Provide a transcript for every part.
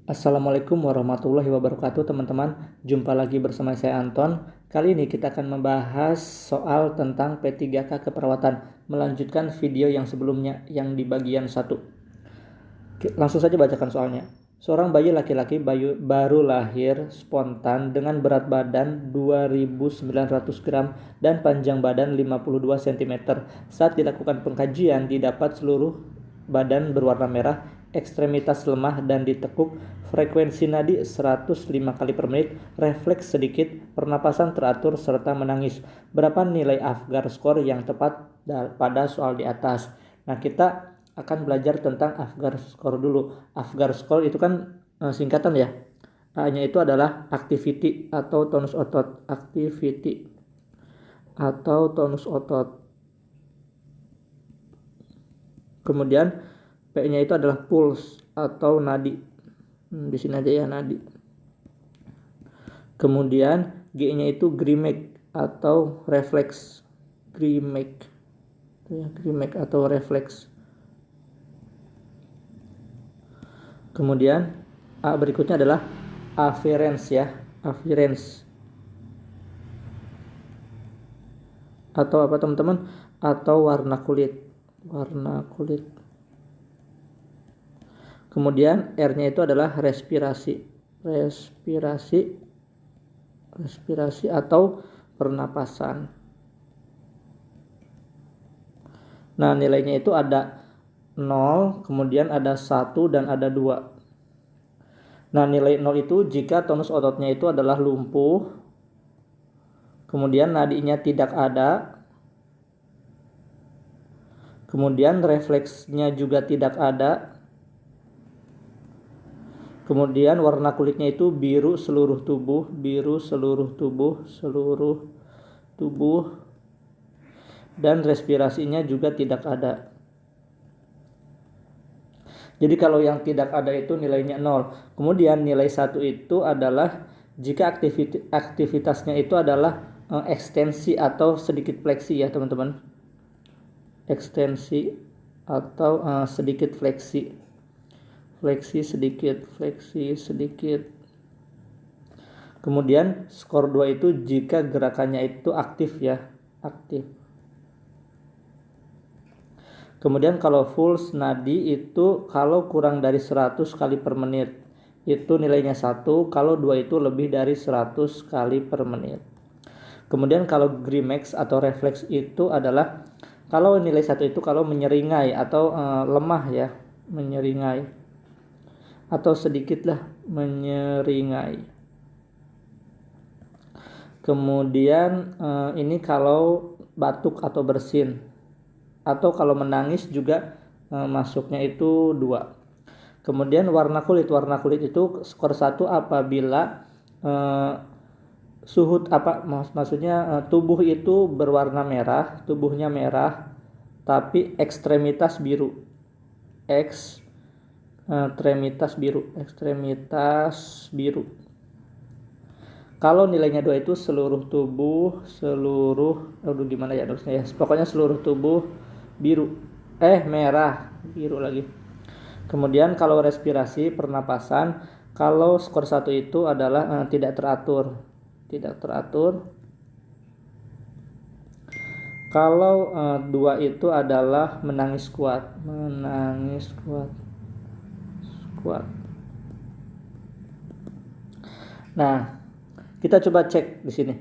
Assalamualaikum warahmatullahi wabarakatuh teman-teman. Jumpa lagi bersama saya Anton. Kali ini kita akan membahas soal tentang P3K keperawatan, melanjutkan video yang sebelumnya yang di bagian 1. Langsung saja bacakan soalnya. Seorang bayi laki-laki baru lahir spontan dengan berat badan 2.900 gram dan panjang badan 52 cm. Saat dilakukan pengkajian didapat seluruh badan berwarna merah, ekstremitas lemah dan ditekuk, frekuensi nadi 105 kali per menit, refleks sedikit, pernapasan teratur serta menangis. Berapa nilai Apgar score yang tepat pada soal di atas? Nah, kita akan belajar tentang Apgar score dulu. Apgar score itu kan singkatan ya. A-nya itu adalah activity atau tonus otot. Activity atau tonus otot. Kemudian P-nya itu adalah pulse atau nadi. Di sini aja ya, nadi. Kemudian G-nya itu Grimek atau refleks. Grimek atau refleks. Kemudian A berikutnya adalah afference ya, afference. Atau apa teman-teman? Atau warna kulit. Kemudian R-nya itu adalah respirasi atau pernapasan. Nah, nilainya itu ada 0, kemudian ada 1 dan ada 2. Nah, nilai 0 itu jika tonus ototnya itu adalah lumpuh, kemudian nadinya tidak ada, kemudian refleksnya juga tidak ada, kemudian warna kulitnya itu biru seluruh tubuh, dan respirasinya juga tidak ada. Jadi kalau yang tidak ada itu nilainya 0. Kemudian nilai 1 itu adalah jika aktivitasnya itu adalah ekstensi atau sedikit fleksi ya teman-teman. Ekstensi atau sedikit fleksi. Fleksi sedikit. Kemudian skor 2 itu jika gerakannya itu aktif ya, aktif. Kemudian kalau full nadi itu kalau kurang dari 100 kali per menit itu nilainya 1, kalau 2 itu lebih dari 100 kali per menit. Kemudian kalau Grimex atau refleks itu adalah kalau nilai 1 itu kalau menyeringai atau lemah ya, menyeringai atau sedikit lah menyeringai. Kemudian ini kalau batuk atau bersin. Atau kalau menangis juga masuknya itu 2. Kemudian warna kulit itu skor 1 apabila tubuh itu berwarna merah, tubuhnya merah tapi ekstremitas biru. Ekstremitas biru. Kalau nilainya 2 itu seluruh tubuh, pokoknya seluruh tubuh merah, biru lagi. Kemudian kalau respirasi, pernapasan, kalau skor 1 itu adalah tidak teratur. Kalau 2 itu adalah menangis kuat. Nah, kita coba cek di sini.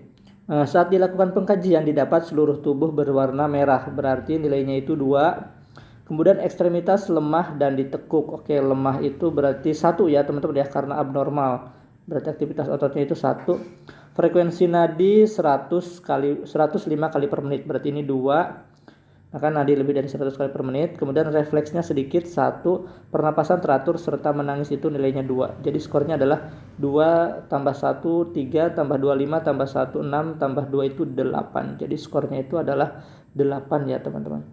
Saat dilakukan pengkajian didapat seluruh tubuh berwarna merah, berarti nilainya itu 2. Kemudian ekstremitas lemah dan ditekuk. Oke, lemah itu berarti 1 ya teman-teman ya, karena abnormal. Berarti aktivitas ototnya itu 1. Frekuensi nadi 105 kali per menit, berarti ini 2. Maka nadi lebih dari 100 kali per menit. Kemudian refleksnya sedikit 1, pernapasan teratur serta menangis itu nilainya 2. Jadi skornya adalah 2 tambah 1 3 tambah 2 5 tambah 1 6 tambah 2 itu 8. Jadi skornya itu adalah 8 ya teman-teman.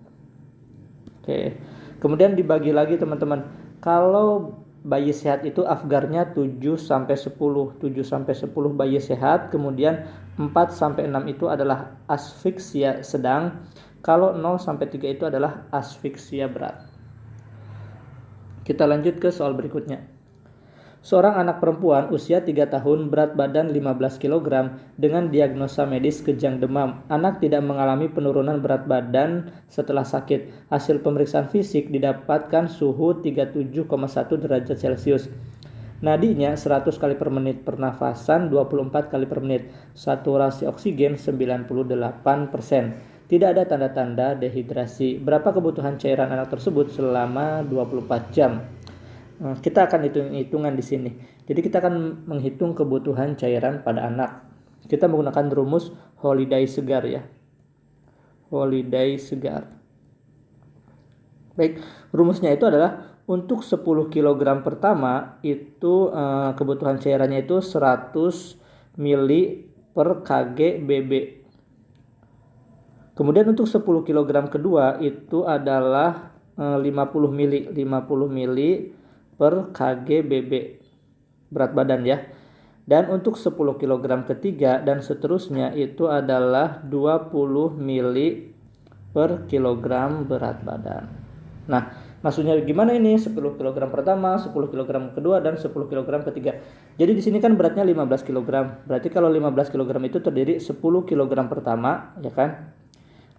Oke. Kemudian dibagi lagi teman-teman. Kalau bayi sehat itu Apgarnya 7 sampai 10 bayi sehat. Kemudian 4 sampai 6 itu adalah asfiksia sedang. Kalau 0 sampai 3 itu adalah asfiksia berat. Kita lanjut ke soal berikutnya. Seorang anak perempuan usia 3 tahun berat badan 15 kg dengan diagnosa medis kejang demam. Anak tidak mengalami penurunan berat badan setelah sakit. Hasil pemeriksaan fisik didapatkan suhu 37,1 derajat Celcius. Nadinya 100 kali per menit, pernafasan 24 kali per menit, saturasi oksigen 98%. Tidak ada tanda-tanda dehidrasi. Berapa kebutuhan cairan anak tersebut selama 24 jam? Kita akan hitung-hitungan di sini. Jadi kita akan menghitung kebutuhan cairan pada anak. Kita menggunakan rumus Holiday segar ya. Holiday segar. Baik, rumusnya itu adalah untuk 10 kg pertama itu kebutuhan cairannya itu 100 ml per kg BB. Kemudian untuk 10 kg kedua itu adalah 50 ml per kg BB berat badan ya. Dan untuk 10 kg ketiga dan seterusnya itu adalah 20 ml per kilogram berat badan. Nah, maksudnya gimana ini? 10 kg pertama, 10 kg kedua, dan 10 kg ketiga. Jadi di sini kan beratnya 15 kg. Berarti kalau 15 kg itu terdiri 10 kg pertama, ya kan?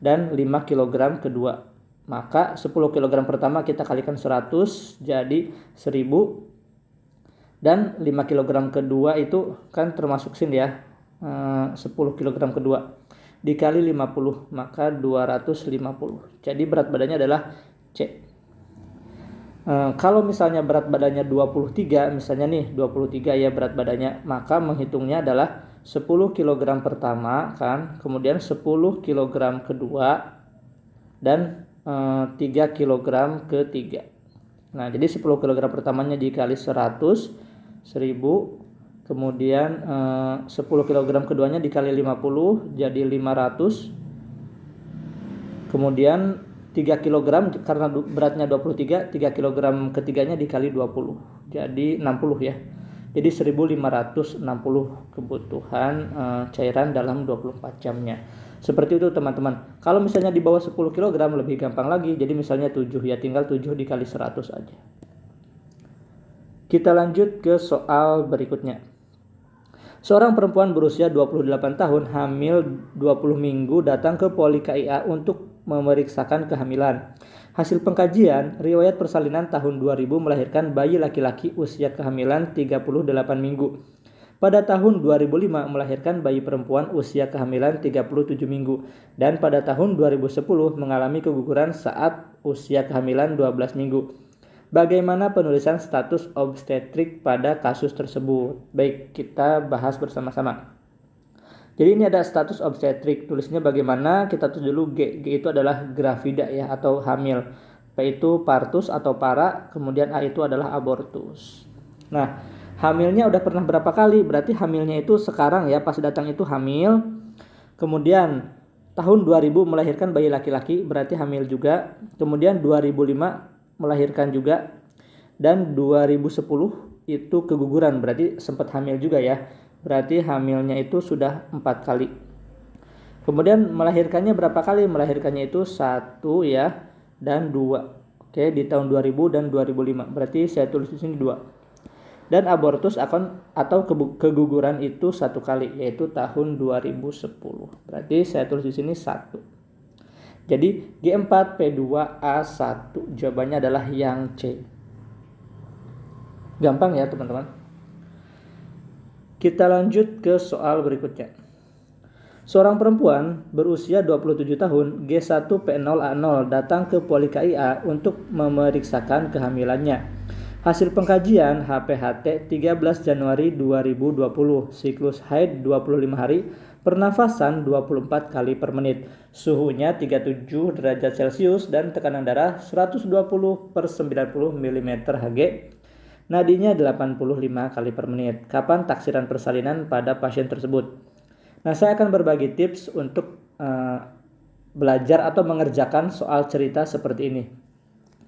Dan 5 kg kedua. Maka 10 kg pertama kita kalikan 100 jadi 1000. Dan 5 kg kedua itu kan termasuk sin ya. 10 kg kedua dikali 50 maka 250. Jadi berat badannya adalah C. Kalau misalnya berat badannya 23, misalnya nih 23 ya berat badannya, maka menghitungnya adalah 10 kg pertama kan, kemudian 10 kg kedua, dan 3 kg ketiga. Nah, jadi 10 kg pertamanya dikali 100, 1000, kemudian 10 kg keduanya dikali 50 jadi 500. Kemudian 3 kg karena beratnya 23, 3 kg ketiganya dikali 20 jadi 60 ya. Jadi 1560 kebutuhan cairan dalam 24 jamnya. Seperti itu teman-teman. Kalau misalnya di bawah 10 kg lebih gampang lagi. Jadi misalnya 7 ya, tinggal 7 dikali 100 aja. Kita lanjut ke soal berikutnya. Seorang perempuan berusia 28 tahun hamil 20 minggu datang ke Poli KIA untuk memeriksakan kehamilan. Hasil pengkajian, riwayat persalinan tahun 2000 melahirkan bayi laki-laki usia kehamilan 38 minggu. Pada tahun 2005 melahirkan bayi perempuan usia kehamilan 37 minggu. Dan pada tahun 2010 mengalami keguguran saat usia kehamilan 12 minggu. Bagaimana penulisan status obstetrik pada kasus tersebut? Baik, kita bahas bersama-sama. Jadi ini ada status obstetrik, tulisnya bagaimana? Kita tulis dulu G. G itu adalah gravida ya, atau hamil. P itu partus atau para, kemudian A itu adalah abortus. Nah, hamilnya udah pernah berapa kali? Berarti hamilnya itu sekarang ya, pas datang itu hamil. Kemudian tahun 2000 melahirkan bayi laki-laki, berarti hamil juga. Kemudian 2005 melahirkan juga. Dan 2010 itu keguguran, berarti sempat hamil juga ya. Berarti hamilnya itu sudah 4 kali. Kemudian melahirkannya berapa kali? Melahirkannya itu 1 ya, dan 2. Oke, di tahun 2000 dan 2005. Berarti saya tulis di sini 2. Dan abortus atau keguguran itu 1 kali, yaitu tahun 2010. Berarti saya tulis di sini 1. Jadi G4P2A1 jawabannya adalah yang C. Gampang ya teman-teman. Kita lanjut ke soal berikutnya. Seorang perempuan berusia 27 tahun G1P0A0 datang ke Poli KIA untuk memeriksakan kehamilannya. Hasil pengkajian HPHT 13 Januari 2020, siklus haid 25 hari, pernafasan 24 kali per menit, suhunya 37 derajat Celcius dan tekanan darah 120/90 mm Hg. Nadinya 85 kali per menit. Kapan taksiran persalinan pada pasien tersebut? Nah, saya akan berbagi tips untuk belajar atau mengerjakan soal cerita seperti ini.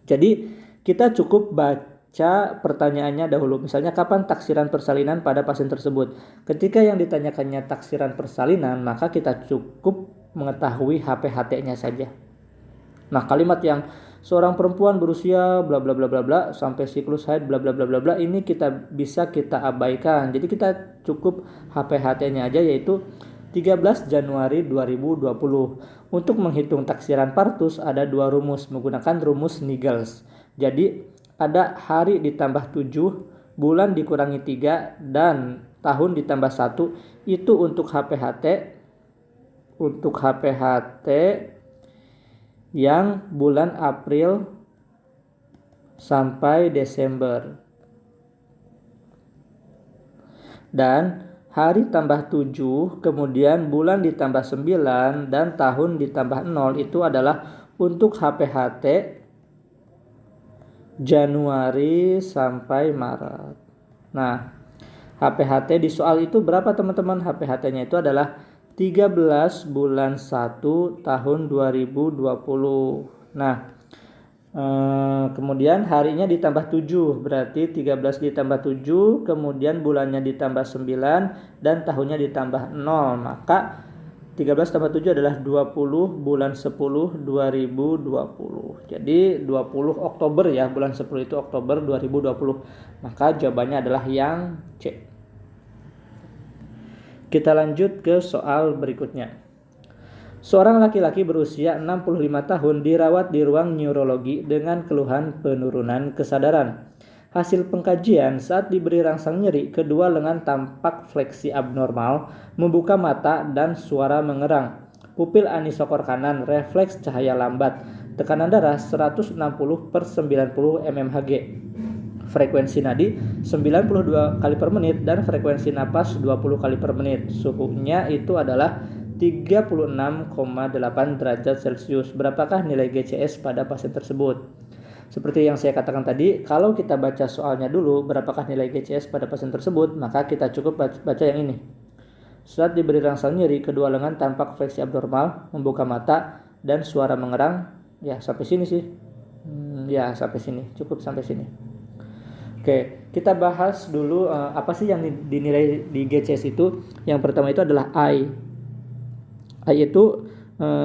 Jadi, kita cukup baca pertanyaannya dahulu. Misalnya, kapan taksiran persalinan pada pasien tersebut? Ketika yang ditanyakannya taksiran persalinan, maka kita cukup mengetahui HPHT-nya saja. Nah, kalimat yang seorang perempuan berusia bla bla bla bla bla sampai siklus haid bla bla bla bla bla, ini bisa kita abaikan. Jadi kita cukup HPHT-nya aja, yaitu 13 Januari 2020. Untuk menghitung taksiran partus ada 2 rumus menggunakan rumus Niggles. Jadi ada hari ditambah 7, bulan dikurangi 3, dan tahun ditambah 1. Itu untuk HPHT. Untuk HPHT yang bulan April sampai Desember. Dan hari tambah 7, kemudian bulan ditambah 9, dan tahun ditambah 0 itu adalah untuk HPHT Januari sampai Maret. Nah, HPHT di soal itu berapa teman-teman? HPHT-nya itu adalah 13 bulan 1 tahun 2020. Nah, kemudian harinya ditambah 7, berarti 13 ditambah 7, kemudian bulannya ditambah 9, dan tahunnya ditambah 0. Maka 13 tambah 7 adalah 20 bulan 10 2020. Jadi 20 Oktober ya, bulan 10 itu Oktober 2020. Maka jawabannya adalah yang C. Kita lanjut ke soal berikutnya. Seorang laki-laki berusia 65 tahun dirawat di ruang neurologi dengan keluhan penurunan kesadaran. Hasil pengkajian, saat diberi rangsang nyeri, kedua lengan tampak fleksi abnormal, membuka mata dan suara mengerang. Pupil anisokor kanan, refleks cahaya lambat, tekanan darah 160/90 mmHg. Frekuensi nadi 92 kali per menit dan frekuensi napas 20 kali per menit. Suhunya itu adalah 36,8 derajat Celcius. Berapakah nilai GCS pada pasien tersebut? Seperti yang saya katakan tadi, kalau kita baca soalnya dulu, berapakah nilai GCS pada pasien tersebut, maka kita cukup baca yang ini. Saat diberi rangsang nyeri, kedua lengan tampak fleksi abnormal, membuka mata, dan suara mengerang. Ya, sampai sini sih. Ya, sampai sini. Cukup sampai sini. Oke, kita bahas dulu apa sih yang dinilai di GCS itu. Yang pertama itu adalah I. I itu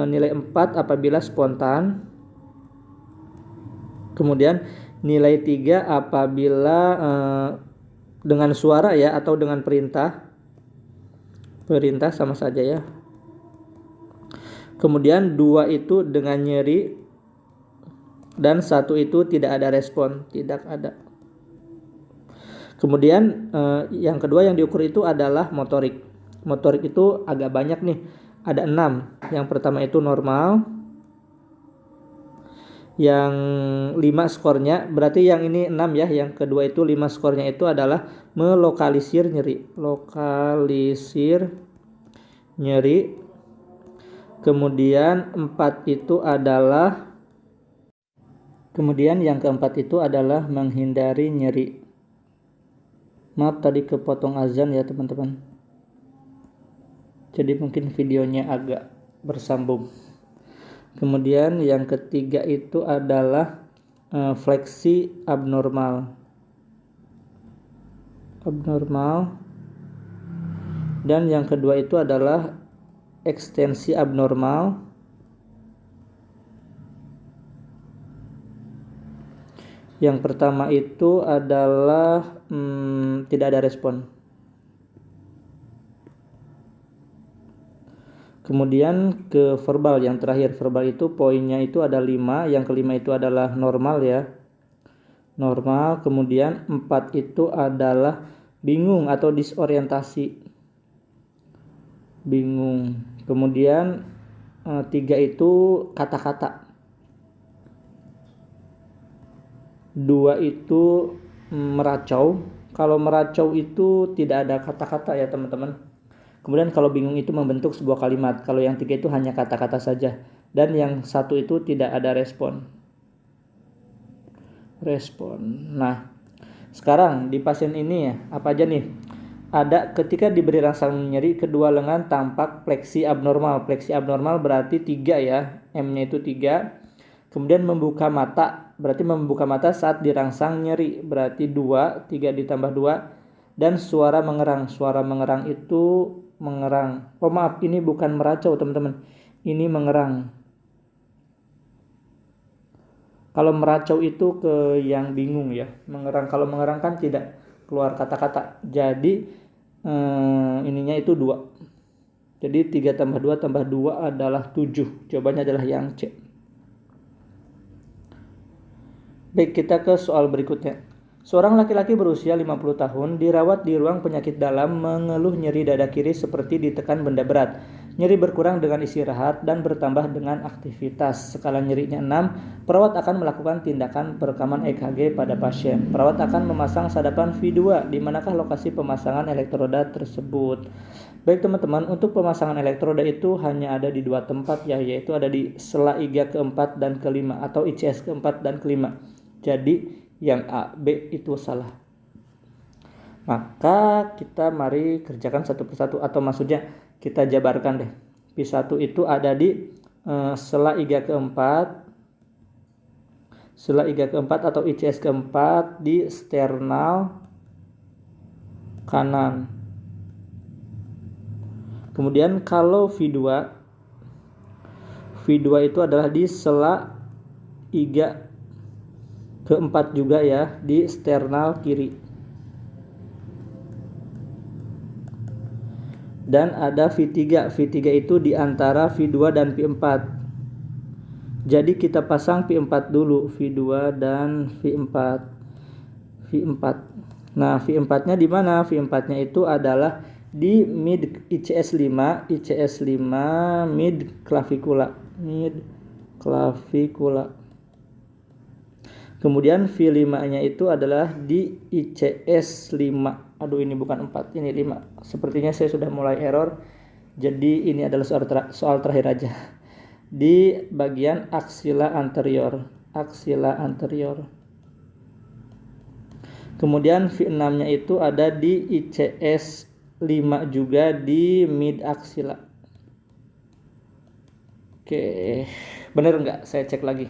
nilai 4 apabila spontan. Kemudian nilai 3 apabila dengan suara ya, atau dengan perintah. Perintah sama saja ya. Kemudian 2 itu dengan nyeri. Dan 1 itu tidak ada respon, tidak ada. Kemudian yang kedua yang diukur itu adalah motorik. Motorik itu agak banyak nih, ada 6. Yang pertama itu normal. Yang 5 skornya, berarti yang ini 6 ya. Yang kedua itu 5 skornya itu adalah melokalisir nyeri. Lokalisir nyeri. Kemudian 4 itu adalah, kemudian yang keempat itu adalah menghindari nyeri. Maaf tadi kepotong azan ya teman-teman. Jadi mungkin videonya agak bersambung. Kemudian yang ketiga itu adalah fleksi abnormal. Dan yang kedua itu adalah ekstensi abnormal. Yang pertama itu adalah tidak ada respon. Kemudian ke verbal, yang terakhir verbal itu poinnya itu ada 5. Yang kelima itu adalah normal ya. Normal. Kemudian 4 itu adalah bingung atau disorientasi. Bingung. Kemudian 3 itu kata-kata. 2 itu meracau. Kalau meracau itu tidak ada kata-kata ya teman-teman. Kemudian kalau bingung itu membentuk sebuah kalimat. Kalau yang 3 itu hanya kata-kata saja. Dan yang 1 itu tidak ada respon. Nah, sekarang di pasien ini ya, apa aja nih? Ada ketika diberi rangsang nyeri, kedua lengan tampak fleksi abnormal. Fleksi abnormal berarti 3 ya. M-nya itu 3. Kemudian membuka mata, berarti membuka mata saat dirangsang nyeri, berarti 2, 3 ditambah 2. Dan suara mengerang. Suara mengerang itu mengerang. Oh maaf, ini bukan meracau teman-teman. Ini mengerang. Kalau meracau itu ke yang bingung ya. Mengerang, kalau mengerang kan tidak keluar kata-kata. Jadi ininya itu 2. Jadi 3 tambah 2 tambah 2 adalah 7. Jawabannya adalah yang C. Baik, kita ke soal berikutnya. Seorang laki-laki berusia 50 tahun dirawat di ruang penyakit dalam mengeluh nyeri dada kiri seperti ditekan benda berat. Nyeri berkurang dengan istirahat dan bertambah dengan aktivitas. Skala nyerinya 6. Perawat akan melakukan tindakan perekaman EKG pada pasien. Perawat akan memasang sadapan V2. Di manakah lokasi pemasangan elektroda tersebut? Baik teman-teman, untuk pemasangan elektroda itu hanya ada di 2 tempat ya, yaitu ada di sela iga keempat dan kelima atau ICS keempat dan kelima. Jadi yang A, B itu salah. Maka kita mari kerjakan satu persatu, atau maksudnya kita jabarkan deh. P1 itu ada di sela iga keempat atau ICS keempat di sternal kanan. Kemudian kalau V2 itu adalah di sela iga keempat juga ya, di sternal kiri. Dan ada V3 itu di antara V2 dan V4. Jadi kita pasang V4 dulu, V2 dan V4. Nah, V4-nya di mana? V4-nya itu adalah di mid ICS 5 mid clavicula. Kemudian V5-nya itu adalah di ICS 5. Aduh, ini bukan 4, ini 5. Sepertinya saya sudah mulai error. Jadi ini adalah soal terakhir aja. Di bagian aksila anterior. Kemudian V6-nya itu ada di ICS 5 juga di mid aksila. Oke, bener nggak? Saya cek lagi.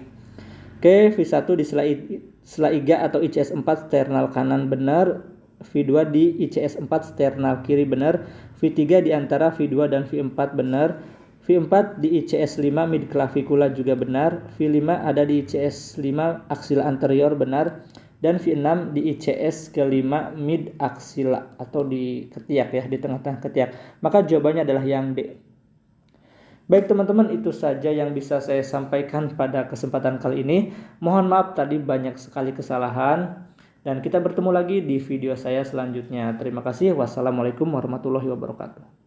Oke, V1 di sela iga atau ICS 4 sternal kanan benar. V2 di ICS 4 sternal kiri benar. V3 di antara V2 dan V4 benar. V4 di ICS 5 mid clavicula juga benar. V5 ada di ICS 5 aksila anterior benar. Dan V6 di ICS ke-5 mid aksila atau di ketiak ya, di tengah-tengah ketiak. Maka jawabannya adalah yang D. Baik teman-teman, itu saja yang bisa saya sampaikan pada kesempatan kali ini. Mohon maaf tadi banyak sekali kesalahan. Dan kita bertemu lagi di video saya selanjutnya. Terima kasih. Wassalamualaikum warahmatullahi wabarakatuh.